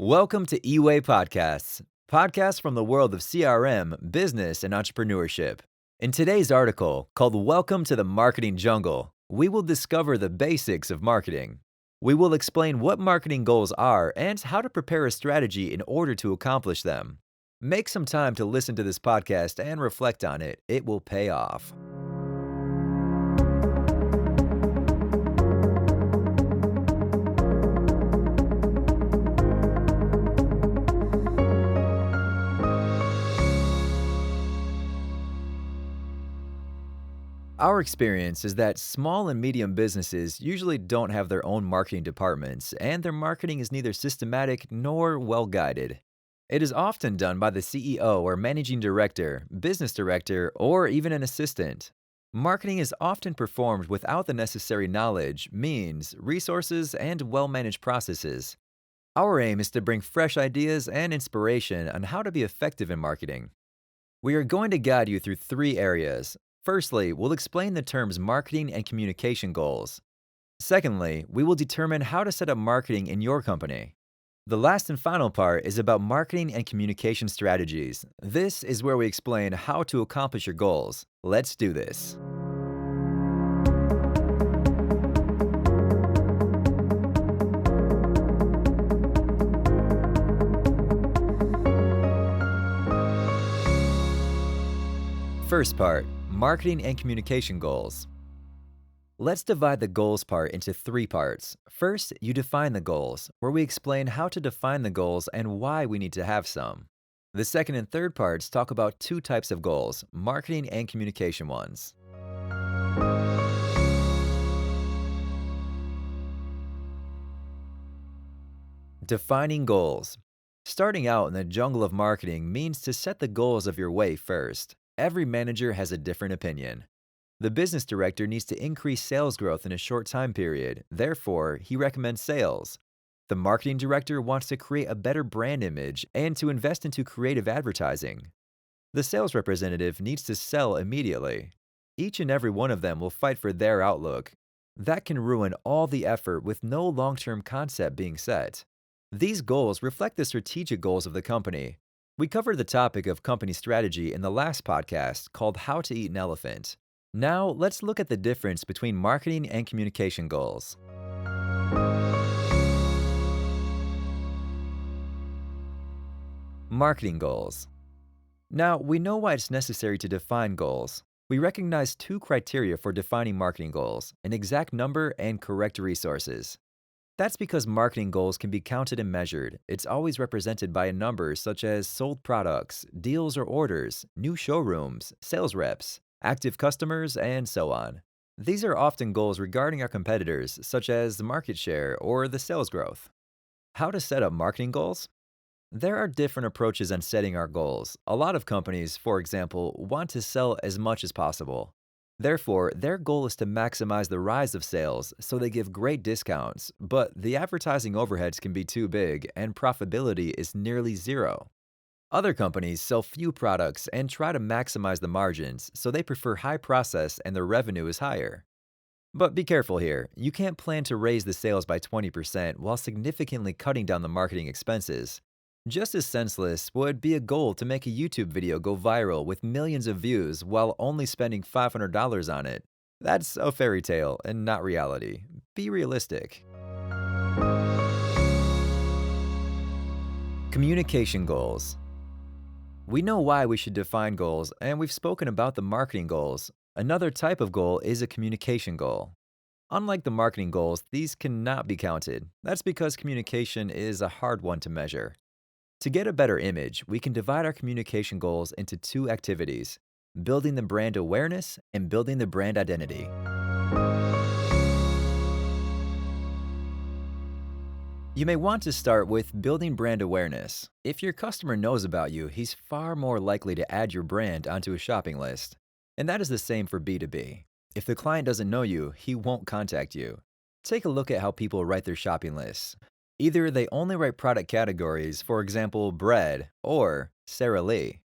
Welcome to eWay podcasts from the world of CRM, business, and entrepreneurship. In today's article, called Welcome to the Marketing Jungle, we will discover the basics of marketing. We will explain what marketing goals are and how to prepare a strategy in order to accomplish them. Make some time to listen to this podcast and reflect on it. It will pay off. Our experience is that small and medium businesses usually don't have their own marketing departments, and their marketing is neither systematic nor well guided. It is often done by the CEO or managing director, business director, or even an assistant. Marketing is often performed without the necessary knowledge, means, resources, and well managed processes. Our aim is to bring fresh ideas and inspiration on how to be effective in marketing. We are going to guide you through three areas. Firstly, we'll explain the terms marketing and communication goals. Secondly, we will determine how to set up marketing in your company. The last and final part is about marketing and communication strategies. This is where we explain how to accomplish your goals. Let's do this. First part, marketing and communication goals. Let's divide the goals part into three parts. First, you define the goals, where we explain how to define the goals and why we need to have some. The second and third parts talk about two types of goals, marketing and communication ones. Defining goals. Starting out in the jungle of marketing means to set the goals of your way first. Every manager has a different opinion. The business director needs to increase sales growth in a short time period. Therefore, he recommends sales. The marketing director wants to create a better brand image and to invest into creative advertising. The sales representative needs to sell immediately. Each and every one of them will fight for their outlook. That can ruin all the effort with no long-term concept being set. These goals reflect the strategic goals of the company. We covered the topic of company strategy in the last podcast called How to Eat an Elephant. Now, let's look at the difference between marketing and communication goals. Marketing goals. Now, we know why it's necessary to define goals. We recognize two criteria for defining marketing goals: an exact number and correct resources. That's because marketing goals can be counted and measured. It's always represented by a number such as sold products, deals or orders, new showrooms, sales reps, active customers, and so on. These are often goals regarding our competitors, such as the market share or the sales growth. How to set up marketing goals? There are different approaches on setting our goals. A lot of companies, for example, want to sell as much as possible. Therefore, their goal is to maximize the rise of sales, so they give great discounts, but the advertising overheads can be too big and profitability is nearly zero. Other companies sell few products and try to maximize the margins, so they prefer high process and their revenue is higher. But be careful here. You can't plan to raise the sales by 20% while significantly cutting down the marketing expenses. Just as senseless would be a goal to make a YouTube video go viral with millions of views while only spending $500 on it. That's a fairy tale and not reality. Be realistic. Communication goals. We know why we should define goals, and we've spoken about the marketing goals. Another type of goal is a communication goal. Unlike the marketing goals, these cannot be counted. That's because communication is a hard one to measure. To get a better image, we can divide our communication goals into two activities: building the brand awareness and building the brand identity. You may want to start with building brand awareness. If your customer knows about you, he's far more likely to add your brand onto a shopping list. And that is the same for B2B. If the client doesn't know you, he won't contact you. Take a look at how people write their shopping lists. Either they only write product categories, for example, bread, or Sara Lee.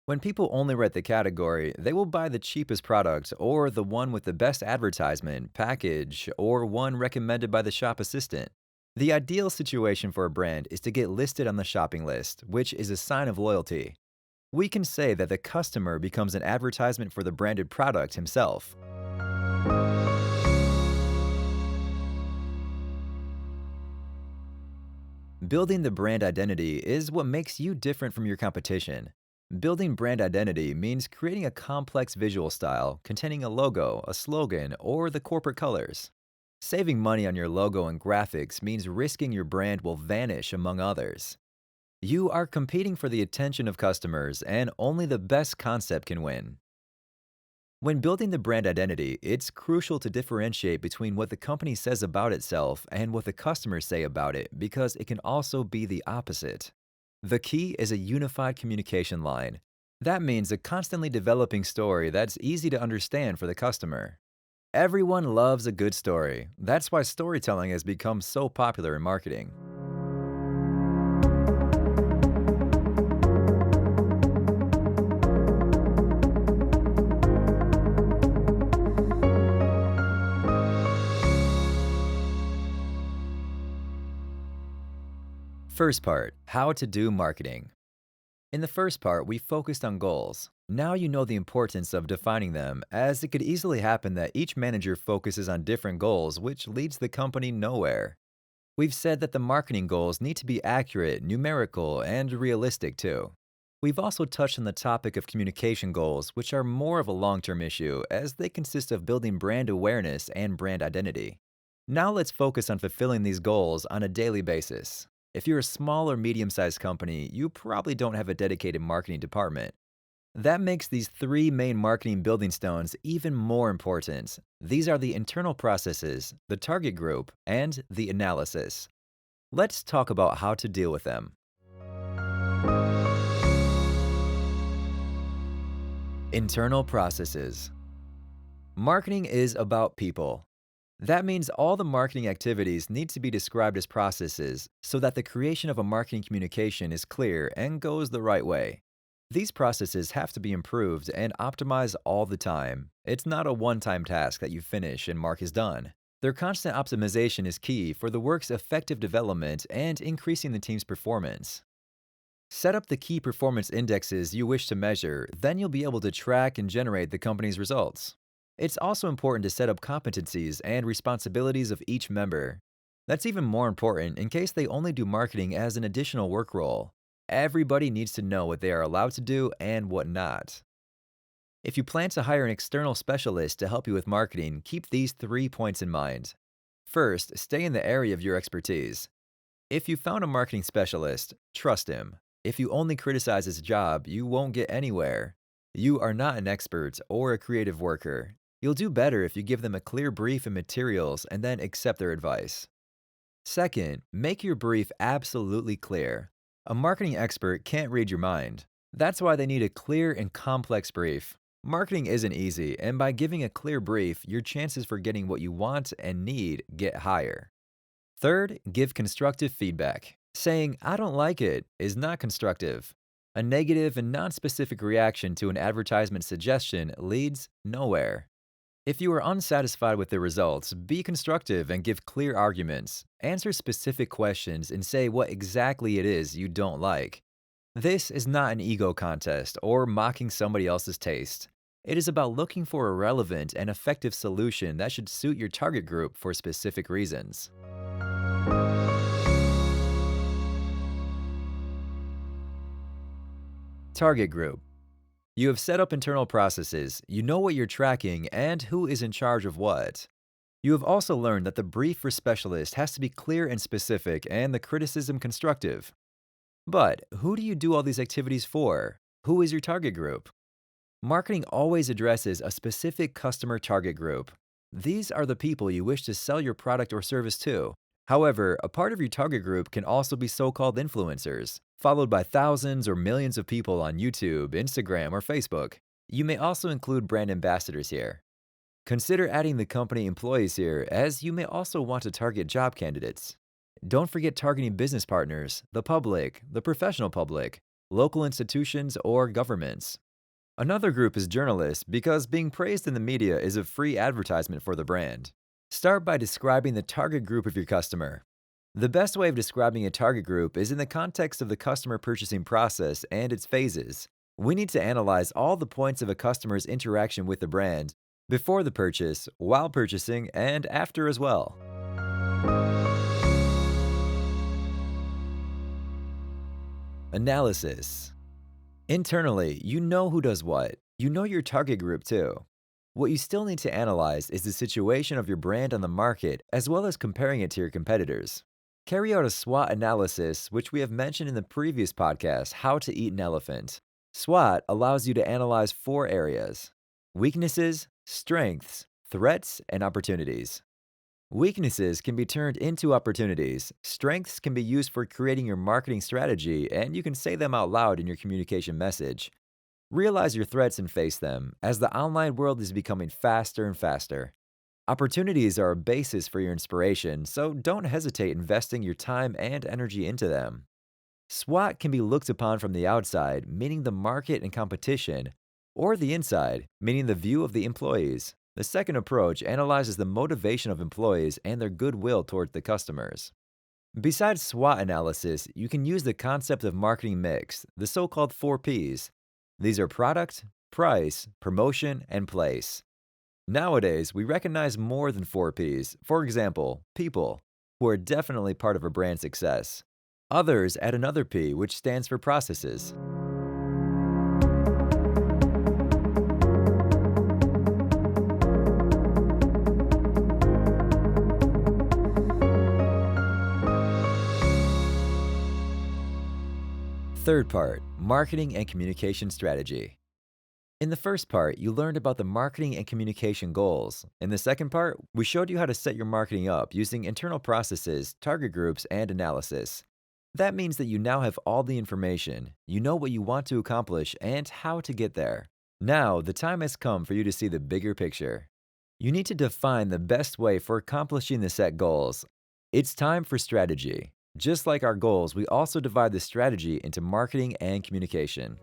When people only write the category, they will buy the cheapest product or the one with the best advertisement, package, or one recommended by the shop assistant. The ideal situation for a brand is to get listed on the shopping list, which is a sign of loyalty. We can say that the customer becomes an advertisement for the branded product himself. Building the brand identity is what makes you different from your competition. Building brand identity means creating a complex visual style containing a logo, a slogan, or the corporate colors. Saving money on your logo and graphics means risking your brand will vanish among others. You are competing for the attention of customers, and only the best concept can win. When building the brand identity, it's crucial to differentiate between what the company says about itself and what the customers say about it because it can also be the opposite. The key is a unified communication line. That means a constantly developing story that's easy to understand for the customer. Everyone loves a good story. That's why storytelling has become so popular in marketing. First part, how to do marketing. In the first part, we focused on goals. Now you know the importance of defining them, as it could easily happen that each manager focuses on different goals, which leads the company nowhere. We've said that the marketing goals need to be accurate, numerical, and realistic too. We've also touched on the topic of communication goals, which are more of a long-term issue, as they consist of building brand awareness and brand identity. Now let's focus on fulfilling these goals on a daily basis. If you're a small or medium-sized company, you probably don't have a dedicated marketing department. That makes these three main marketing building stones even more important. These are the internal processes, the target group, and the analysis. Let's talk about how to deal with them. Internal processes. Marketing is about people. That means all the marketing activities need to be described as processes so that the creation of a marketing communication is clear and goes the right way. These processes have to be improved and optimized all the time. It's not a one-time task that you finish and mark is done. Their constant optimization is key for the work's effective development and increasing the team's performance. Set up the key performance indexes you wish to measure, then you'll be able to track and generate the company's results. It's also important to set up competencies and responsibilities of each member. That's even more important in case they only do marketing as an additional work role. Everybody needs to know what they are allowed to do and what not. If you plan to hire an external specialist to help you with marketing, keep these 3 points in mind. First, stay in the area of your expertise. If you found a marketing specialist, trust him. If you only criticize his job, you won't get anywhere. You are not an expert or a creative worker. You'll do better if you give them a clear brief and materials and then accept their advice. Second, make your brief absolutely clear. A marketing expert can't read your mind. That's why they need a clear and complex brief. Marketing isn't easy, and by giving a clear brief, your chances for getting what you want and need get higher. Third, give constructive feedback. Saying, "I don't like it," is not constructive. A negative and non-specific reaction to an advertisement suggestion leads nowhere. If you are unsatisfied with the results, be constructive and give clear arguments. Answer specific questions and say what exactly it is you don't like. This is not an ego contest or mocking somebody else's taste. It is about looking for a relevant and effective solution that should suit your target group for specific reasons. Target group. You have set up internal processes, you know what you're tracking, and who is in charge of what. You have also learned that the brief for specialist has to be clear and specific and the criticism constructive. But who do you do all these activities for? Who is your target group? Marketing always addresses a specific customer target group. These are the people you wish to sell your product or service to. However, a part of your target group can also be so-called influencers, followed by thousands or millions of people on YouTube, Instagram, or Facebook. You may also include brand ambassadors here. Consider adding the company employees here, as you may also want to target job candidates. Don't forget targeting business partners, the public, the professional public, local institutions, or governments. Another group is journalists because being praised in the media is a free advertisement for the brand. Start by describing the target group of your customer. The best way of describing a target group is in the context of the customer purchasing process and its phases. We need to analyze all the points of a customer's interaction with the brand before the purchase, while purchasing, and after as well. Analysis. Internally, you know who does what. You know your target group too. What you still need to analyze is the situation of your brand on the market as well as comparing it to your competitors. Carry out a SWOT analysis, which we have mentioned in the previous podcast, How to Eat an Elephant. SWOT allows you to analyze four areas: weaknesses, strengths, threats, and opportunities. Weaknesses can be turned into opportunities. Strengths can be used for creating your marketing strategy, and you can say them out loud in your communication message. Realize your threats and face them, as the online world is becoming faster and faster. Opportunities are a basis for your inspiration, so don't hesitate investing your time and energy into them. SWOT can be looked upon from the outside, meaning the market and competition, or the inside, meaning the view of the employees. The second approach analyzes the motivation of employees and their goodwill toward the customers. Besides SWOT analysis, you can use the concept of marketing mix, the so-called 4Ps. These are product, price, promotion, and place. Nowadays, we recognize more than 4Ps. For example, people, who are definitely part of a brand success. Others add another P, which stands for processes. Third part, marketing and communication strategy. In the first part, you learned about the marketing and communication goals. In the second part, we showed you how to set your marketing up using internal processes, target groups, and analysis. That means that you now have all the information. You know what you want to accomplish and how to get there. Now, the time has come for you to see the bigger picture. You need to define the best way for accomplishing the set goals. It's time for strategy. Just like our goals, we also divide the strategy into marketing and communication.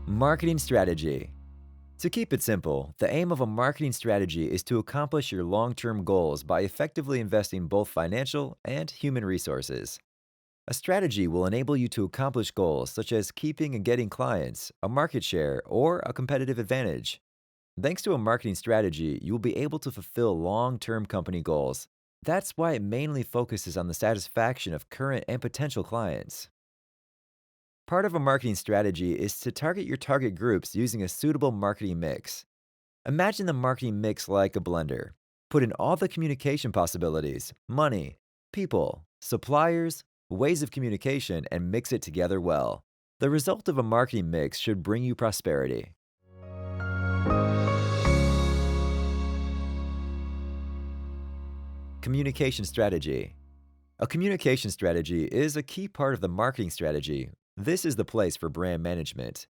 Marketing strategy. To keep it simple, the aim of a marketing strategy is to accomplish your long-term goals by effectively investing both financial and human resources. A strategy will enable you to accomplish goals such as keeping and getting clients, a market share, or a competitive advantage. Thanks to a marketing strategy, you will be able to fulfill long-term company goals. That's why it mainly focuses on the satisfaction of current and potential clients. Part of a marketing strategy is to target your target groups using a suitable marketing mix. Imagine the marketing mix like a blender. Put in all the communication possibilities, money, people, suppliers, ways of communication, and mix it together well. The result of a marketing mix should bring you prosperity. Communication strategy. A communication strategy is a key part of the marketing strategy. This is the place for brand management.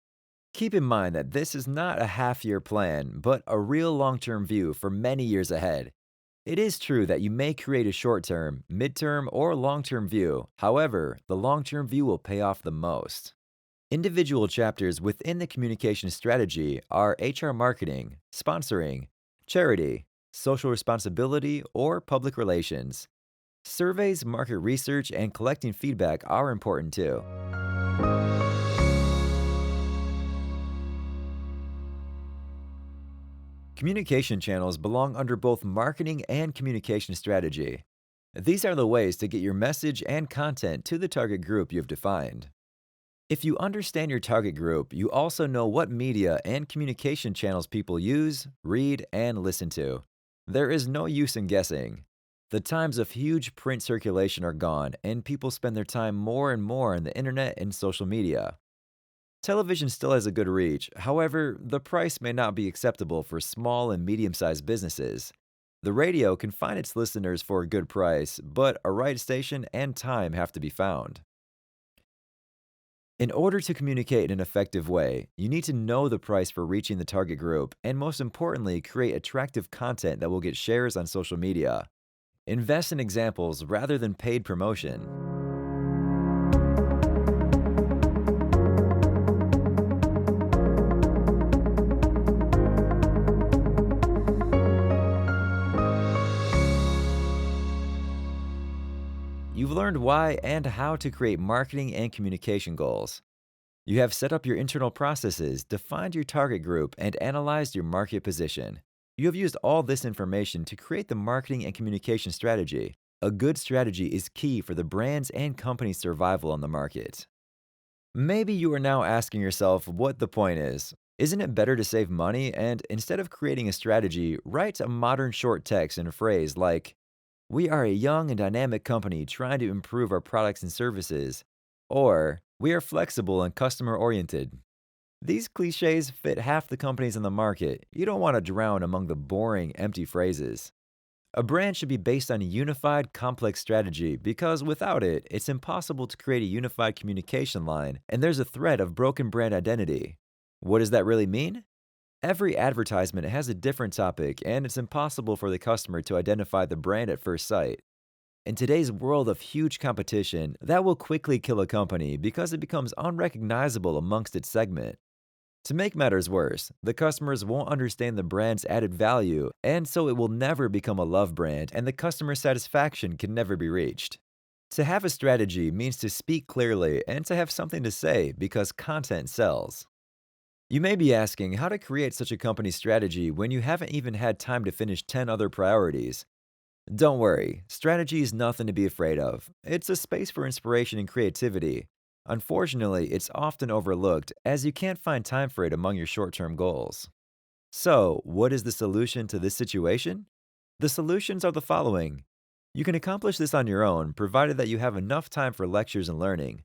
Keep in mind that this is not a half-year plan, but a real long-term view for many years ahead. It is true that you may create a short-term, mid-term, or long-term view. However, the long-term view will pay off the most. Individual chapters within the communication strategy are HR marketing, sponsoring, charity, social responsibility, or public relations. Surveys, market research, and collecting feedback are important too. Communication channels belong under both marketing and communication strategy. These are the ways to get your message and content to the target group you've defined. If you understand your target group, you also know what media and communication channels people use, read, and listen to. There is no use in guessing. The times of huge print circulation are gone, and people spend their time more and more on the internet and social media. Television still has a good reach, however, the price may not be acceptable for small and medium-sized businesses. The radio can find its listeners for a good price, but a right station and time have to be found. In order to communicate in an effective way, you need to know the price for reaching the target group, and most importantly, create attractive content that will get shares on social media. Invest in examples rather than paid promotion. You've learned why and how to create marketing and communication goals. You have set up your internal processes, defined your target group, and analyzed your market position. You have used all this information to create the marketing and communication strategy. A good strategy is key for the brand's and company's survival on the market. Maybe you are now asking yourself what the point is. Isn't it better to save money and, instead of creating a strategy, write a modern short text and a phrase like, "We are a young and dynamic company trying to improve our products and services," or "We are flexible and customer oriented." These cliches fit half the companies in the market. You don't want to drown among the boring, empty phrases. A brand should be based on a unified, complex strategy because without it, it's impossible to create a unified communication line, and there's a threat of broken brand identity. What does that really mean? Every advertisement has a different topic, and it's impossible for the customer to identify the brand at first sight. In today's world of huge competition, that will quickly kill a company because it becomes unrecognizable amongst its segment. To make matters worse, the customers won't understand the brand's added value, and so it will never become a love brand, and the customer satisfaction can never be reached. To have a strategy means to speak clearly and to have something to say because content sells. You may be asking how to create such a company strategy when you haven't even had time to finish 10 other priorities. Don't worry, strategy is nothing to be afraid of. It's a space for inspiration and creativity. Unfortunately, it's often overlooked as you can't find time for it among your short term goals. So, what is the solution to this situation? The solutions are the following. You can accomplish this on your own, provided that you have enough time for lectures and learning.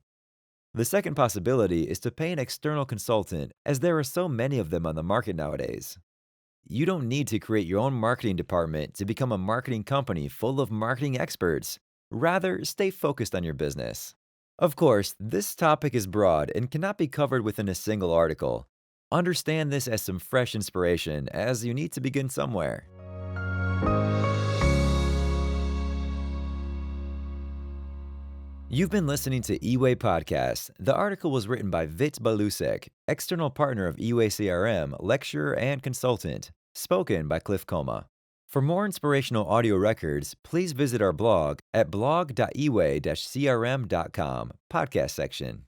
The second possibility is to pay an external consultant, as there are so many of them on the market nowadays. You don't need to create your own marketing department to become a marketing company full of marketing experts. Rather, stay focused on your business. Of course, this topic is broad and cannot be covered within a single article. Understand this as some fresh inspiration, as you need to begin somewhere. You've been listening to eWay Podcast. The article was written by Vit Balousek, external partner of eWay-CRM, lecturer and consultant. Spoken by Cliff Coma. For more inspirational audio records, please visit our blog at blog.eway-crm.com, podcast section.